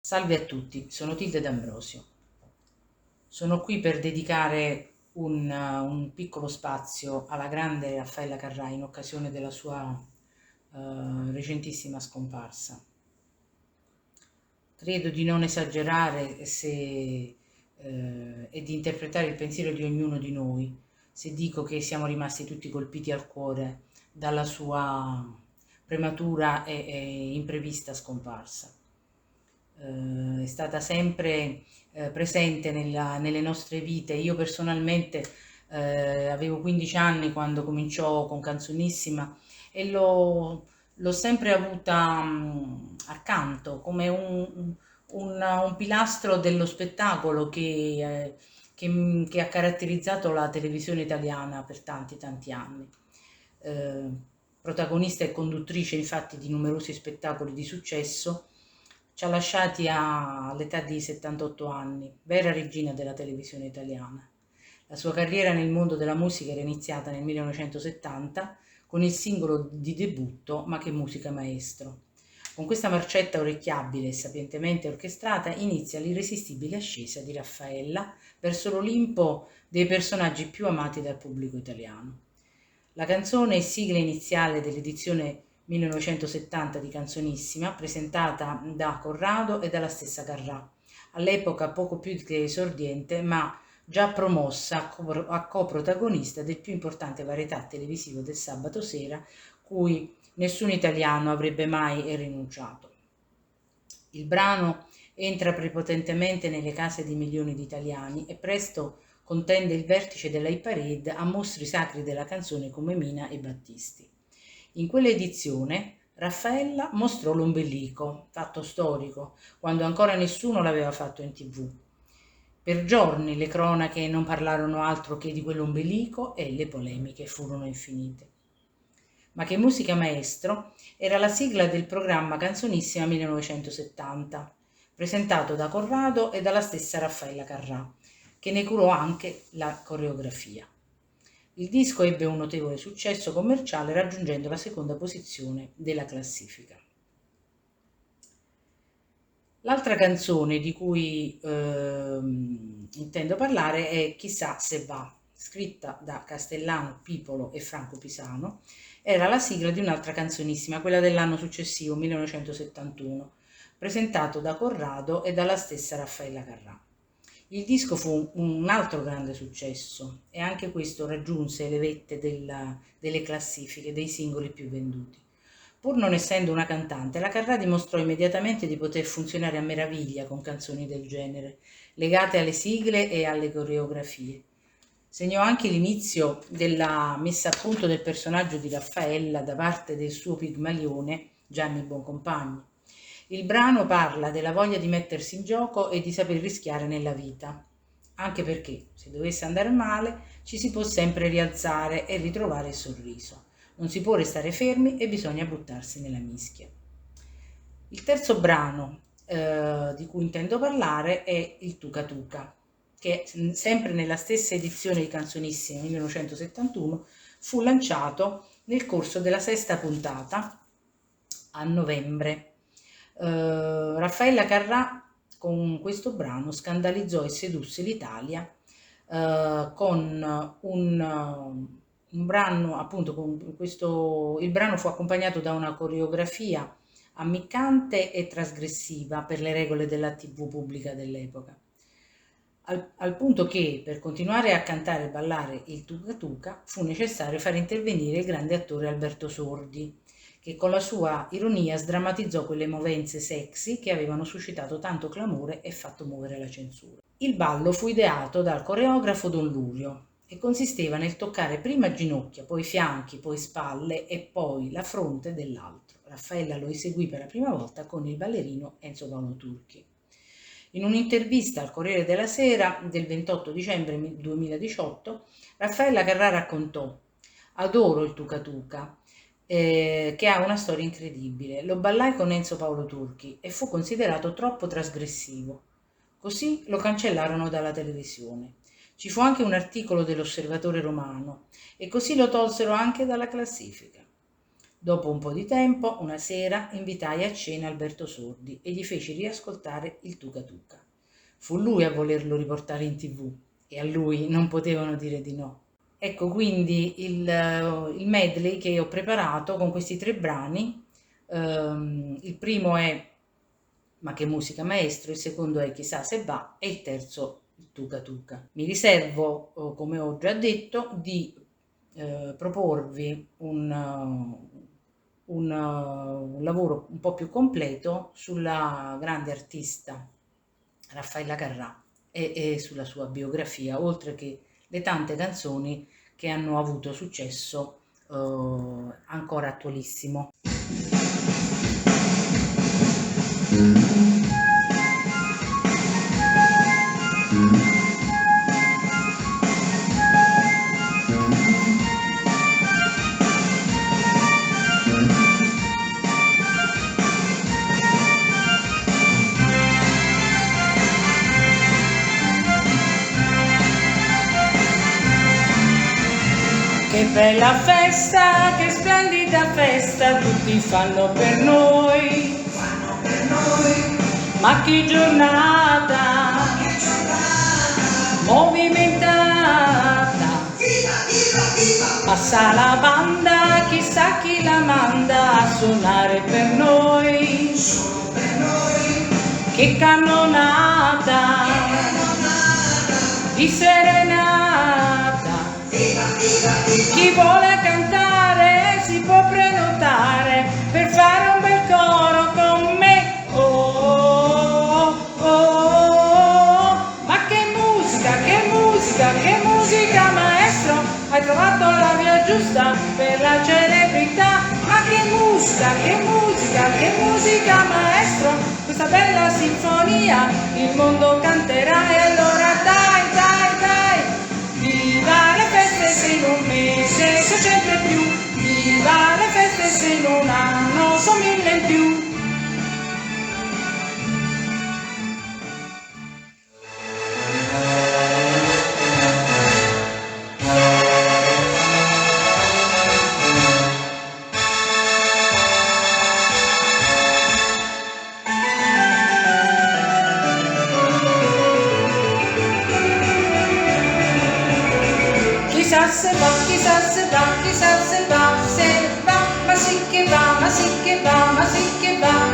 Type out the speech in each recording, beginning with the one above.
Salve a tutti, sono Tilde D'Ambrosio. Sono qui per dedicare un piccolo spazio alla grande Raffaella Carrà in occasione della sua recentissima scomparsa. Credo di non esagerare e di interpretare il pensiero di ognuno di noi se dico che siamo rimasti tutti colpiti al cuore dalla sua prematura e imprevista scomparsa. È stata sempre presente nelle nostre vite. Io personalmente avevo 15 anni quando cominciò con Canzonissima e l'ho sempre avuta accanto come un pilastro dello spettacolo che ha caratterizzato la televisione italiana per tanti tanti anni. Eh, Protagonista e conduttrice infatti di numerosi spettacoli di successo, ci ha lasciati all'età di 78 anni, vera regina della televisione italiana. La sua carriera nel mondo della musica era iniziata nel 1970 con il singolo di debutto Ma che musica maestro. Con questa marcetta orecchiabile e sapientemente orchestrata inizia l'irresistibile ascesa di Raffaella verso l'Olimpo dei personaggi più amati dal pubblico italiano. La canzone è sigla iniziale dell'edizione 1970 di Canzonissima, presentata da Corrado e dalla stessa Carrà, all'epoca poco più che esordiente, ma già promossa a coprotagonista del più importante varietà televisivo del sabato sera, cui nessun italiano avrebbe mai rinunciato. Il brano entra prepotentemente nelle case di milioni di italiani e presto contende il vertice della hit parade a mostri sacri della canzone come Mina e Battisti. In quell'edizione Raffaella mostrò l'ombelico, fatto storico, quando ancora nessuno l'aveva fatto in TV. Per giorni le cronache non parlarono altro che di quell'ombelico e le polemiche furono infinite. Ma che musica maestro era la sigla del programma Canzonissima 1970, presentato da Corrado e dalla stessa Raffaella Carrà, che ne curò anche la coreografia. Il disco ebbe un notevole successo commerciale raggiungendo la seconda posizione della classifica. L'altra canzone di cui intendo parlare è Chissà se va, scritta da Castellano, Pipolo e Franco Pisano. Era la sigla di un'altra canzonissima, quella dell'anno successivo, 1971, presentato da Corrado e dalla stessa Raffaella Carrà. Il disco fu un altro grande successo e anche questo raggiunse le vette delle classifiche dei singoli più venduti. Pur non essendo una cantante, la Carrà dimostrò immediatamente di poter funzionare a meraviglia con canzoni del genere, legate alle sigle e alle coreografie. Segnò anche l'inizio della messa a punto del personaggio di Raffaella da parte del suo Pigmalione, Gianni Boncompagni. Il brano parla della voglia di mettersi in gioco e di saper rischiare nella vita, anche perché, se dovesse andare male, ci si può sempre rialzare e ritrovare il sorriso. Non si può restare fermi e bisogna buttarsi nella mischia. Il terzo brano di cui intendo parlare è il Tuca Tuca, che sempre nella stessa edizione di Canzonissime 1971 fu lanciato nel corso della sesta puntata a novembre. Raffaella Carrà con questo brano scandalizzò e sedusse l'Italia con un brano, appunto, con questo, il brano fu accompagnato da una coreografia ammiccante e trasgressiva per le regole della TV pubblica dell'epoca. Al punto che per continuare a cantare e ballare il Tuca Tuca fu necessario far intervenire il grande attore Alberto Sordi, che con la sua ironia sdrammatizzò quelle movenze sexy che avevano suscitato tanto clamore e fatto muovere la censura. Il ballo fu ideato dal coreografo Don Lurio e consisteva nel toccare prima ginocchia, poi fianchi, poi spalle e poi la fronte dell'altro. Raffaella lo eseguì per la prima volta con il ballerino Enzo Paolo Turchi. In un'intervista al Corriere della Sera del 28 dicembre 2018, Raffaella Carrà raccontò: "Adoro il Tuca Tuca, che ha una storia incredibile. Lo ballai con Enzo Paolo Turchi e fu considerato troppo trasgressivo. Così lo cancellarono dalla televisione. Ci fu anche un articolo dell'Osservatore Romano e così lo tolsero anche dalla classifica. Dopo un po' di tempo, una sera invitai a cena Alberto Sordi e gli feci riascoltare il Tuca Tuca. Fu lui a volerlo riportare in TV e a lui non potevano dire di no. Ecco quindi il medley che ho preparato con questi 3 brani. Il primo è Ma che musica maestro, il secondo è Chissà se va e il terzo il Tuca Tuca. Mi riservo, come ho già detto, di proporvi un lavoro un po' più completo sulla grande artista Raffaella Carrà e sulla sua biografia, oltre che le tante canzoni che hanno avuto successo ancora attualissimo. Che bella festa, che splendida festa, tutti fanno per noi. Ma che giornata movimentata. Passa la banda, chissà chi la manda a suonare per noi. Che cannonata di serenata. Chi vuole cantare si può prenotare per fare un bel coro con me. Oh, oh, oh, oh. Ma che musica, che musica, che musica maestro, hai trovato la via giusta per la celebrità. Ma che musica, che musica, che musica maestro, questa bella sinfonia il mondo canterà. E allora dai, dai, dai, viva le feste se in un mese sono 100 e più, viva le feste se in un anno sono 1000 in più. Chissà se va, chissà se va, chissà se va, se va, ma sì che va, ma sì che va, ma sì che va,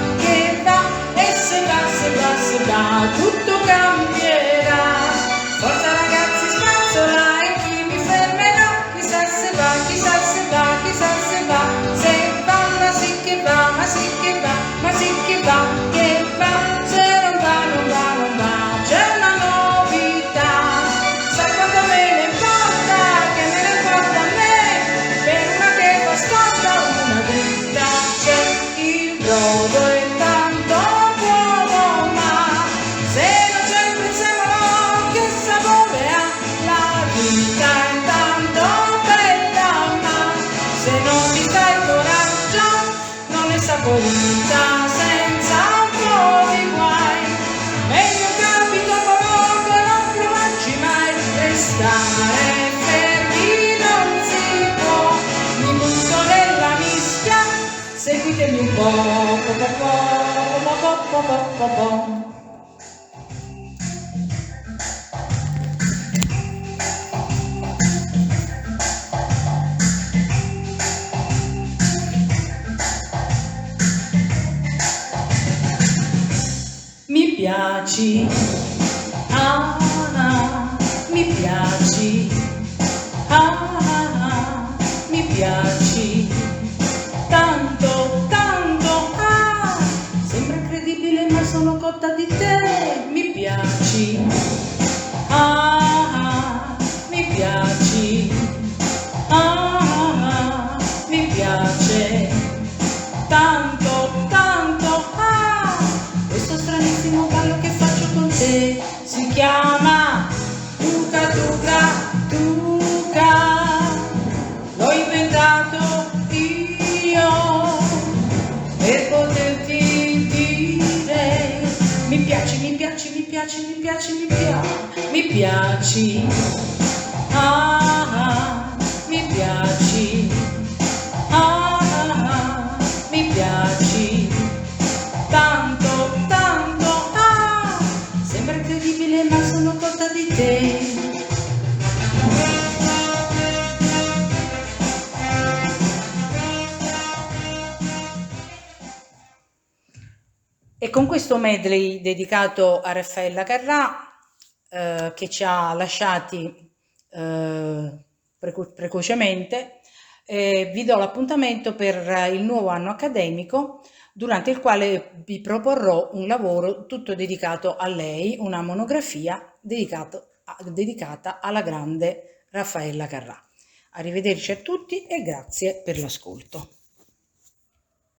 e se va, se va, se va, tutto cambierà. Forza ragazzi, spazzola e chi mi fermerà? Chissà se va, chissà se va, chissà se va, se va, ma sì che va, ma sì che va, ma sì che va, se non va, non va, non va, c'è una novità. Sai quanto me ne importa, che me ne importa a me, per una che fa scotta, una dritta, c'è il brodo e tanto buono, ma se non c'è il prezzemolo che sapore ha, la vita è tanto bella, ma se non ti dai coraggio non è saporita senza un po' di guai. Meglio capito poco, non provarci mai, restare fermi non si può. Mi butto nella mischia, seguitemi un po', po'. Mi piaci, ah, ah, mi piaci, ah, ah, mi piaci, tanto, tanto, ah, sembra incredibile ma sono cotta di te. Mi piaci, ah, ah, mi piaci, ah, ah, mi piace, tanto, tanto, ah, questo stranissimo ballo che faccio con te si chiama Tuca Tuca Tuca, l'ho inventato io per poterti dire mi piaci, mi piaci, mi piaci, mi piaci, mi piaci, mi piaci, ah, ah, mi piaci, ah, ah, E con questo medley dedicato a Raffaella Carrà, che ci ha lasciati precocemente, vi do l'appuntamento per il nuovo anno accademico, durante il quale vi proporrò un lavoro tutto dedicato a lei, una monografia dedicata alla grande Raffaella Carrà. Arrivederci a tutti e grazie per l'ascolto.